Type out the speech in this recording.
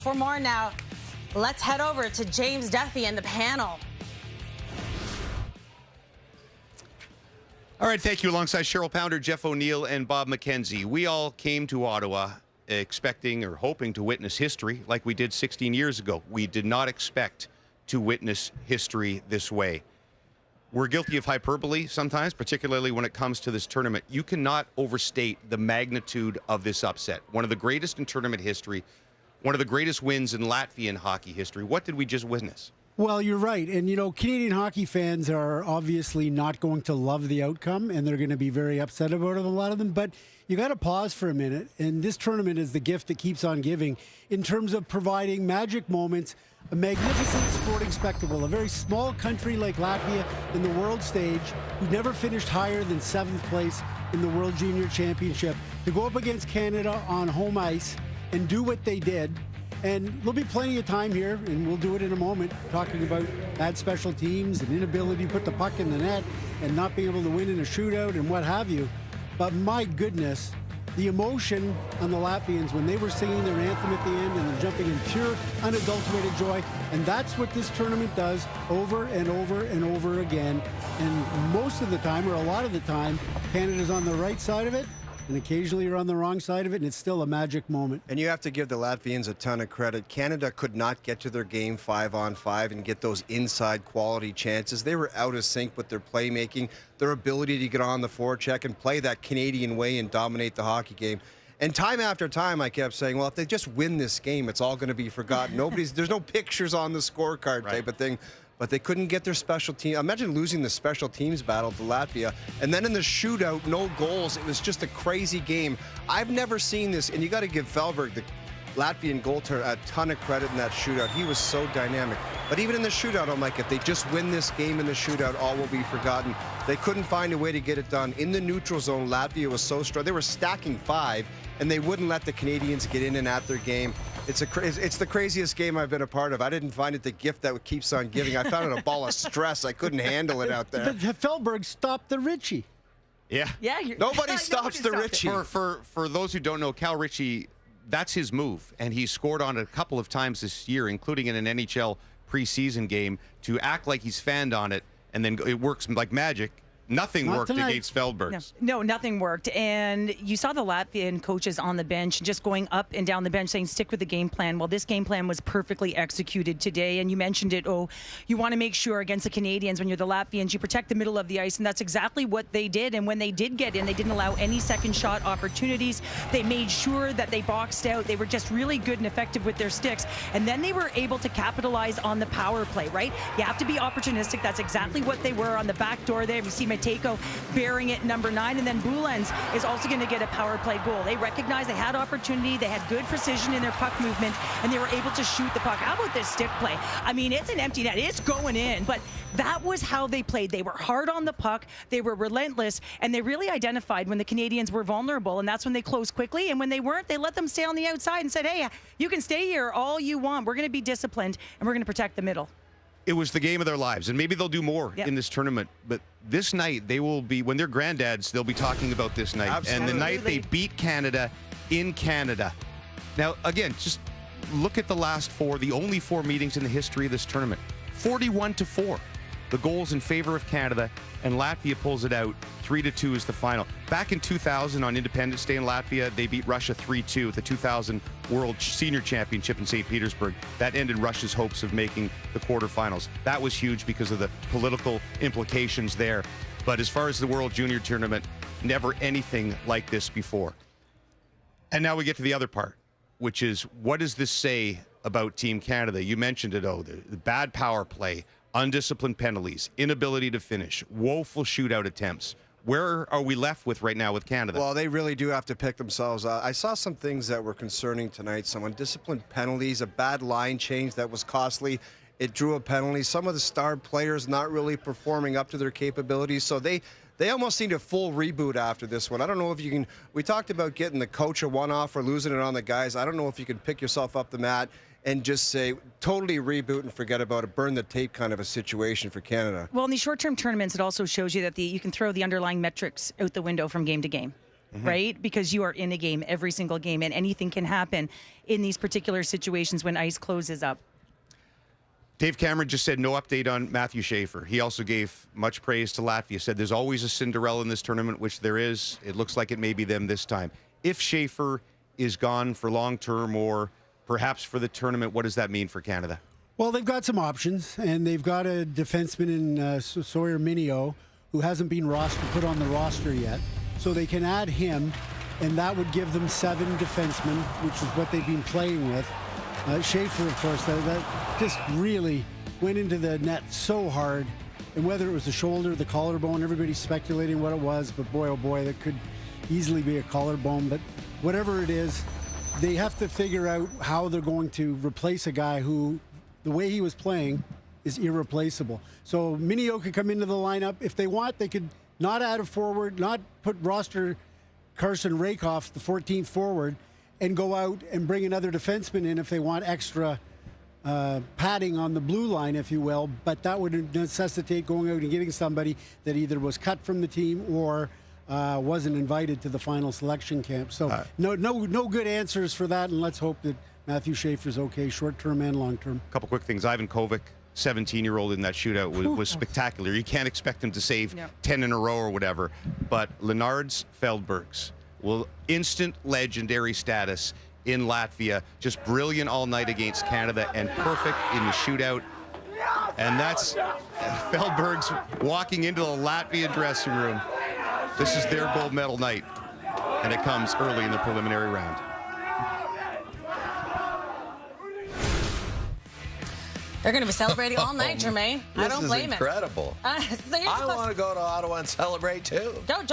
For more now, let's head over to James Duffy and the panel. All right, thank you. Alongside Cheryl Pounder, Jeff O'Neill, and Bob McKenzie. We all came to Ottawa expecting or hoping to witness history like we did 16 years ago. We did not expect to witness history this way. We're guilty of hyperbole sometimes, particularly when it comes to this tournament. You cannot overstate the magnitude of this upset. One of the greatest in tournament history, one of the greatest wins in Latvian hockey history. What did we just witness? Well, you're right. And, you know, Canadian hockey fans are obviously not going to love the outcome, and they're going to be very upset about it, a lot of them. But you got to pause for a minute. And this tournament is the gift that keeps on giving in terms of providing magic moments, a magnificent sporting spectacle. A very small country like Latvia in the world stage, who never finished higher than 7th place in the World Junior Championship, to go up against Canada on home ice and do what they did. And there'll be plenty of time here, and we'll do it in a moment, talking about bad special teams and inability to put the puck in the net and not being able to win in a shootout and what have you. But my goodness, the emotion on the Latvians when they were singing their anthem at the end and then jumping in pure, unadulterated joy. And that's what this tournament does over and over and over again. And most of the time, or a lot of the time, Canada's on the right side of it. And occasionally you're on the wrong side of it, and it's still a magic moment. And you have to give the Latvians a ton of credit. Canada could not get to their game 5-on-5 and get those inside quality chances. They were out of sync with their playmaking, their ability to get on the forecheck and play that Canadian way and dominate the hockey game. And time after time, I kept saying, well, if they just win this game, it's all going to be forgotten. There's no pictures on the scorecard type of thing. But they couldn't get their special team. Imagine losing the special teams battle to Latvia. And then in the shootout, no goals. It was just a crazy game. I've never seen this. And you got to give Felberg, the Latvian goaltender, a ton of credit in that shootout. He was so dynamic. But even in the shootout, I'm like, if they just win this game in the shootout, all will be forgotten. They couldn't find a way to get it done. In the neutral zone, Latvia was so strong. They were stacking 5, and they wouldn't let the Canadians get in and at their game. It's the craziest game I've been a part of. I didn't find it the gift that keeps on giving. I found it a ball of stress. I couldn't handle it out there. But Felberg stopped the Ritchie. Yeah. Nobody stops the Ritchie. For those who don't know, Cal Ritchie, that's his move. And he scored on it a couple of times this year, including in an NHL preseason game, to act like he's fanned on it, and then it works like magic. Nothing worked against Feldberg. No, nothing worked. And you saw the Latvian coaches on the bench just going up and down the bench saying, stick with the game plan. Well, this game plan was perfectly executed today. And you mentioned it, you want to make sure against the Canadians, when you're the Latvians, you protect the middle of the ice. And that's exactly what they did. And when they did get in, they didn't allow any second shot opportunities. They made sure that they boxed out. They were just really good and effective with their sticks. And then they were able to capitalize on the power play, right? You have to be opportunistic. That's exactly what they were on the back door there. We see Matejko bearing it, number 9, and then Bulens is also going to get a power play goal. They recognized they had opportunity, they had good precision in their puck movement, and they were able to shoot the puck. How about this stick play? I mean, it's an empty net, it's going in, but that was how they played. They were hard on the puck, they were relentless, and they really identified when the Canadians were vulnerable, and that's when they closed quickly, and when they weren't, they let them stay on the outside and said, hey, you can stay here all you want. We're going to be disciplined, and we're going to protect the middle. It was the game of their lives, and maybe they'll do more in this tournament. But this night, they will be, when they're granddads, they'll be talking about this night. Absolutely. And the night they beat Canada in Canada. Now, again, just look at the last 4, the only 4 meetings in the history of this tournament. 41-4, the goals in favor of Canada, and Latvia pulls it out. 3-2 is the final. Back in 2000 on Independence Day in Latvia, they beat Russia 3-2 at the 2000 World Senior Championship in St. Petersburg. That ended Russia's hopes of making the quarterfinals. That was huge because of the political implications there. But as far as the World Junior Tournament, never anything like this before. And now we get to the other part, which is, what does this say about Team Canada? You mentioned it, the bad power play, undisciplined penalties, inability to finish, woeful shootout attempts. Where are we left with right now with Canada? Well, they really do have to pick themselves up. I saw some things that were concerning tonight. Some undisciplined penalties, a bad line change that was costly. It drew a penalty. Some of the star players not really performing up to their capabilities. So they almost need a full reboot after this one. I don't know if you can. We talked about getting the coach a one-off or losing it on the guys. I don't know if you can pick yourself up the mat and just say, totally reboot and forget about it, burn the tape kind of a situation for Canada. Well, in these short-term tournaments, it also shows you that you can throw the underlying metrics out the window from game to game. right? Because you are in a game every single game, and anything can happen in these particular situations when ice closes up. Dave Cameron just said no update on Matthew Schaefer. He also gave much praise to Latvia, said there's always a Cinderella in this tournament, which there is. It looks like it may be them this time. If Schaefer is gone for long term or perhaps for the tournament, what does that mean for Canada? Well, they've got some options, and they've got a defenseman in Sawyer Mineo who hasn't been put on the roster yet. So they can add him, and that would give them 7 defensemen, which is what they've been playing with. Schaefer, of course, that just really went into the net so hard. And whether it was the shoulder, the collarbone, everybody's speculating what it was. But boy, oh boy, that could easily be a collarbone. But whatever it is, they have to figure out how they're going to replace a guy who, the way he was playing, is irreplaceable. So Mineo could come into the lineup. If they want, they could not add a forward, not put roster Carson Rakoff, the 14th forward, and go out and bring another defenseman in if they want extra padding on the blue line, if you will. But that would necessitate going out and getting somebody that either was cut from the team or wasn't invited to the final selection camp. So no good answers for that, and let's hope that Matthew Schaefer's okay, short-term and long-term. A couple quick things. Ivan Kovic, 17-year-old in that shootout, was spectacular. You can't expect him to save 10 in a row or whatever. But Leonard's Feldbergs will instant legendary status in Latvia. Just brilliant all night against Canada and perfect in the shootout. And that's Feldbergs walking into the Latvian dressing room. This is their gold medal night, and it comes early in the preliminary round. They're going to be celebrating all night, Jermaine. I don't blame it. This is incredible. So I want to go to Ottawa and celebrate too. Don't